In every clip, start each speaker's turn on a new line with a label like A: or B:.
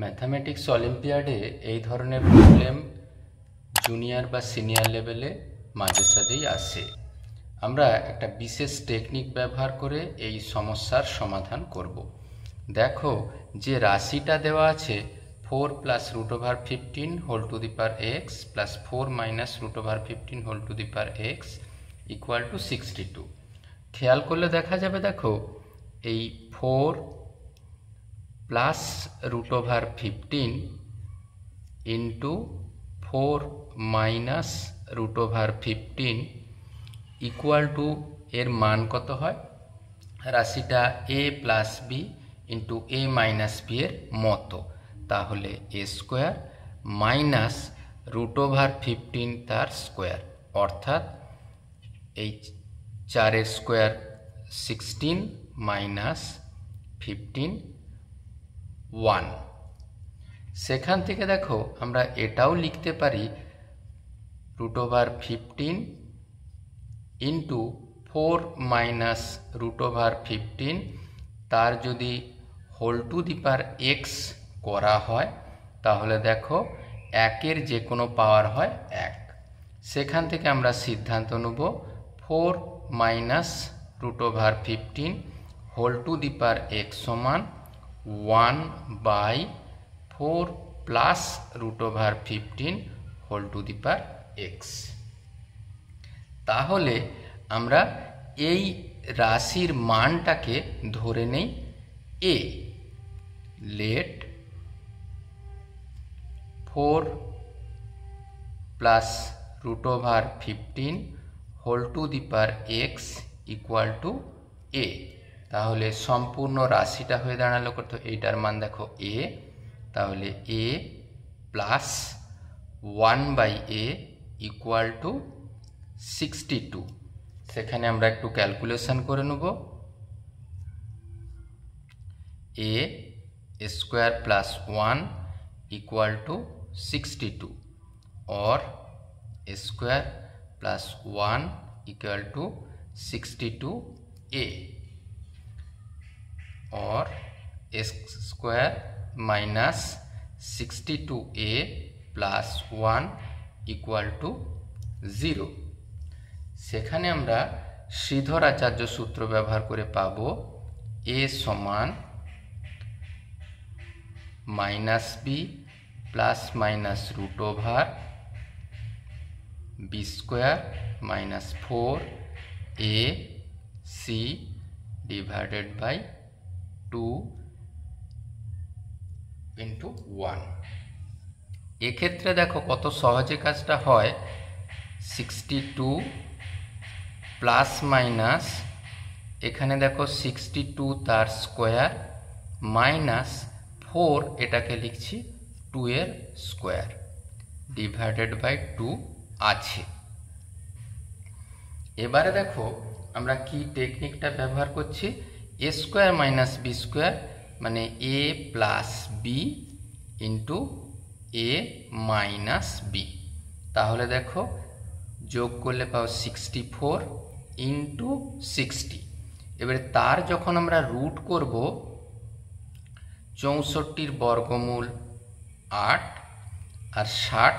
A: Mathematics অলিম্পিয়াডে এই ধরনের problem junior বা সিনিয়র লেভেলে মাঝে সাঝেই আসে। আমরা একটা বিশেষ টেকনিক ব্যবহার করে এই সমস্যার সমাধান করব। দেখো যে রাশিটা দেওয়া আছে 4 + √15 whole to the power x plus 4 - √15 whole to the power x equal to 62। খেয়াল করলে দেখা যাবে, দেখো এই 4 plus √15 into 4 minus √15 equal to এর মান কত হয়? রাশিটা a plus B into a minus B এর মতো, তাহলে a স্কোয়ার মাইনাস √15 তার স্কোয়ার, অর্থাৎ এই 4 স্কোয়ার 16 মাইনাস 15 1। সেখান থেকে দেখো আমরা এটাও লিখতে পারি √15 ইন্টু 4 মাইনাস √15 তার যদি whole to the power x করা হয় তাহলে দেখো 1-এর যে কোনো পাওয়ার হয় 1। সেখান থেকে আমরা সিদ্ধান্ত নেব 4 minus √15 whole to the power x সমান 1/4 plus √15 whole to the power x। তাহলে আমরা এই রাশির মানটাকে ধরে নেই a। Let 4 plus √15 whole to the power x equal to a। তাহলে সম্পূর্ণ রাশিটা হয়ে দাঁড়ালো কত? এইটার মান দেখো a, তাহলে a plus 1/a equal to 62। সেখানে আমরা একটু ক্যালকুলেশন করে নেব। a square plus 1 equal to 62 और square plus 1 equal to 62a और square minus 62a plus 1 equal to 0। সেখানে আমরা শ্রীধর আচার্য সূত্র ব্যবহার করে পাবো a সমান minus B plus minus √b² minus 4ac divided by 2 into 1। এক্ষেত্রে দেখো কত সহজে কাজটা হয়। 62 প্লাস মাইনাস, এখানে দেখো 62 তার স্কোয়ার মাইনাস 4, এটাকে লিখছি 2 এর স্কোয়ার ডিভাইডেড বাই 2 আছে। এবারে দেখো আমরা কি টেকনিকটা ব্যবহার করছি, a square minus B square মানে a plus B into a minus B. তাহলে দেখো যোগ করলে পাও 64 ইন্টু 60। এবারে তার যখন আমরা রুট করব 64-র বর্গমূল 8 আর 60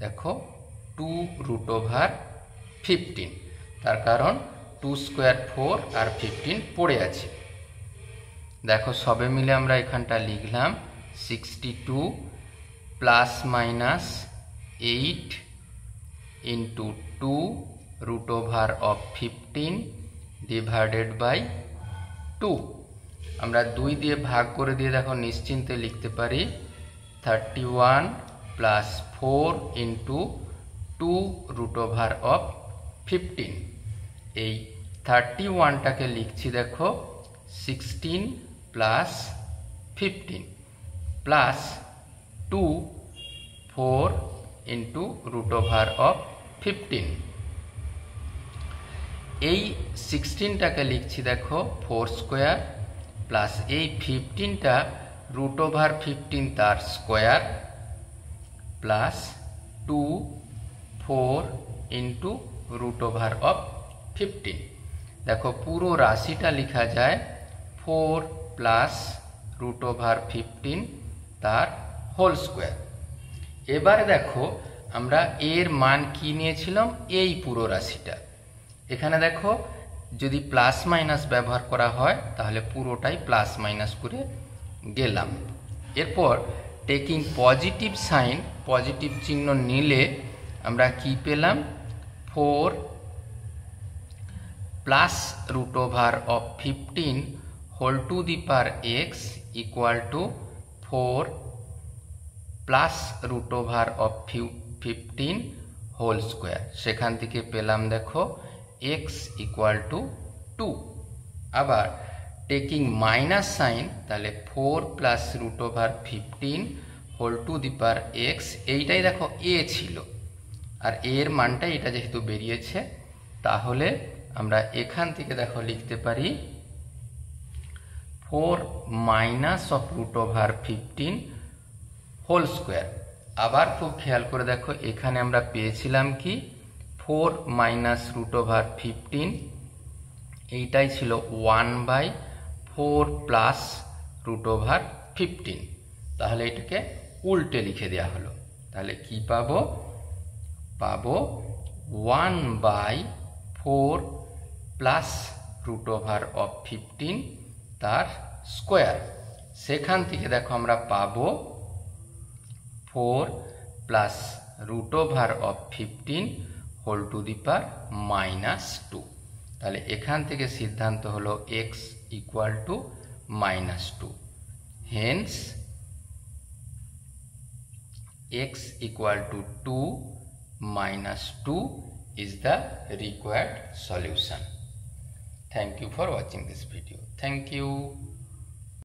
A: দেখো 2√15, তার কারণ 2 স্কোয়ার 4 আর 15 পড়ে আছে। দেখো সবে মিলে আমরা এখানটা লিখলাম 62 plus minus 8 into 2√15 divided by 2। আমরা 2 দিয়ে ভাগ করে দিয়ে দেখো নিশ্চিন্তে লিখতে পারি 31 প্লাস 4 ইন্টু 2√15। এই 31টাকে লিখছি দেখো 16 প্লাস 15 প্লাস 2 4 ইন্টু √15। এই 16টাকে লিখছি দেখো 4 স্কোয়ার প্লাস এই 15টা √15 তার স্কোয়ার প্লাস 2 4 ইন্টু √15। দেখো পুরো রাশিটা লেখা যায় 4 প্লাস √15 তার হোল স্কোয়ার। এবারে দেখো আমরা এর মান কি নিয়েছিলাম, এই পুরো রাশিটা। এখানে দেখো যদি প্লাস মাইনাস ব্যবহার করা হয় তাহলে পুরোটাই প্লাস মাইনাস করে গেলাম। এরপর টেকিং পজিটিভ সাইন, পজিটিভ চিহ্ন নিলে আমরা কি পেলাম, 4 plus √15 whole to the power x equal to 4 plus √15 whole square. সেখান থেকে পেলাম দেখো এক্স ইকুয়াল টু 2। আবার টেকিং মাইনাস সাইন, তাহলে 4 plus √15 whole to the power x, এইটাই দেখো এ ছিল আর এর মানটা এটা যেহেতু বেরিয়েছে, তাহলে আমরা এখান থেকে দেখো লিখতে পারি 4 মাইনাস অফ √15 হোল স্কোয়ার। আবার খুব খেয়াল করে দেখো এখানে আমরা পেয়েছিলাম কি 4 মাইনাস √15, এইটাই ছিল 1/4 প্লাস √15। তাহলে এটাকে উল্টে লিখে দেওয়া হলো। তাহলে কি পাবো, পাবো 1/4 প্লাস √15 তার স্কোয়ার। সেখান থেকে দেখো আমরা পাবো 4 plus √15 whole to the power -2। তাহলে এখান থেকে সিদ্ধান্ত হলো x equal to -2। Hence x equal to 2 minus 2 is the required solution. Thank you for watching this video. Thank you.